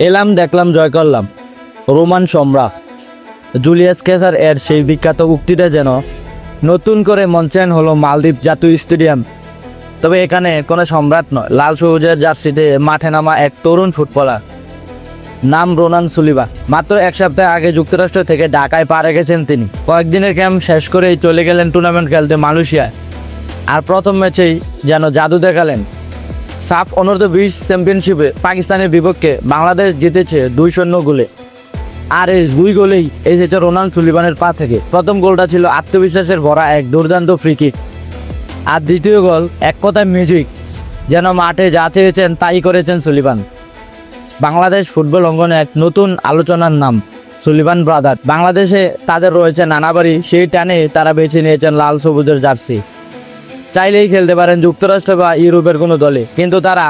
এলাম, দেখলাম, জয় করলাম। রোমান সম্রাট জুলিয়াস কেসার এর সেই বিখ্যাত উক্তিটা যেন নতুন করে মঞ্চায়ন হলো মালদ্বীপ জাতীয় স্টেডিয়াম। তবে এখানে কোনো সম্রাট নয়, লাল সবুজের জার্সিতে মাঠে নামা এক তরুণ ফুটবলার, নাম রোনান সুলিবা। মাত্র এক সপ্তাহ আগে যুক্তরাষ্ট্র থেকে ঢাকায় পা রেখেছেন তিনি। কয়েকদিনের ক্যাম্প শেষ করেই চলে গেলেন টুর্নামেন্ট খেলতে মালয়েশিয়ায়। আর প্রথম ম্যাচেই যেন জাদু দেখালেন। সাফ অনূর্ধ্ব-20 চ্যাম্পিয়নশিপে পাকিস্তানের বিপক্ষে বাংলাদেশ জিতেছে 2-0 গোলে। আর এই 2 গোলেই এসেছে রোনান সুলিবানের পা থেকে। প্রথম গোলটা ছিল আত্মবিশ্বাসের ভরা এক দুর্দান্ত ফ্রি কিক। আর দ্বিতীয় গোল এক কথায় মিউজিক, যেন মাঠে যা চেয়েছেন তাই করেছেন সুলিবান। বাংলাদেশ ফুটবল অঙ্গনে এক নতুন আলোচনার নাম সুলিবান ব্রাদার। বাংলাদেশে তাদের রয়েছে নানা বাড়ি, সেই টানে তারা বেছে নিয়েছেন লাল সবুজের জার্সি। চাইলেই খেলতে পারেন যুক্তরাষ্ট্র বা ইউরোপের কোনো দলে, কিন্তু তারা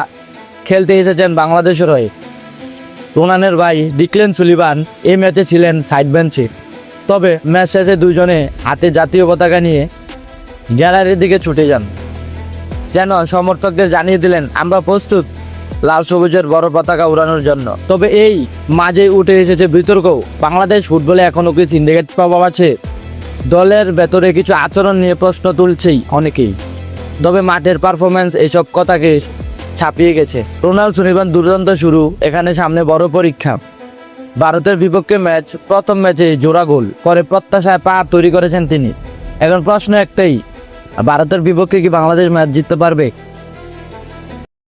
খেলতে এসেছেন বাংলাদেশের হয়ে। রোনানের ভাই ডিক্লেন সুলিবান এই ম্যাচে ছিলেন সাইড বেঞ্চে। তবে ম্যাচ শেষে দুজনে হাতে জাতীয় পতাকা নিয়ে গ্যালারির দিকে ছুটে যান, যেন সমর্থকদের জানিয়ে দিলেন, আমরা প্রস্তুত লাল সবুজের বড় পতাকা উড়ানোর জন্য। তবে এই মাঝেই উঠে এসেছে বিতর্ক, বাংলাদেশ ফুটবলে এখনও কি সিন্ডিকেট প্রভাব আছে? দলের ভেতরে কিছু আচরণ নিয়ে প্রশ্ন তুলছেই অনেকেই। তবে মাঠের পারফরম্যান্স এসব কথাকে ছাপিয়ে গেছে। রোনাল সুলিবান দুর্দান্ত শুরু, এখানে সামনে বড় পরীক্ষা। ভারতের বিপক্ষে ম্যাচ, প্রথম ম্যাচে জোড়া গোল করে প্রত্যাশায় পা তৈরি করেছেন তিনি। এখন প্রশ্ন একটাই, ভারতের বিপক্ষে কি বাংলাদেশ ম্যাচ জিততে পারবে?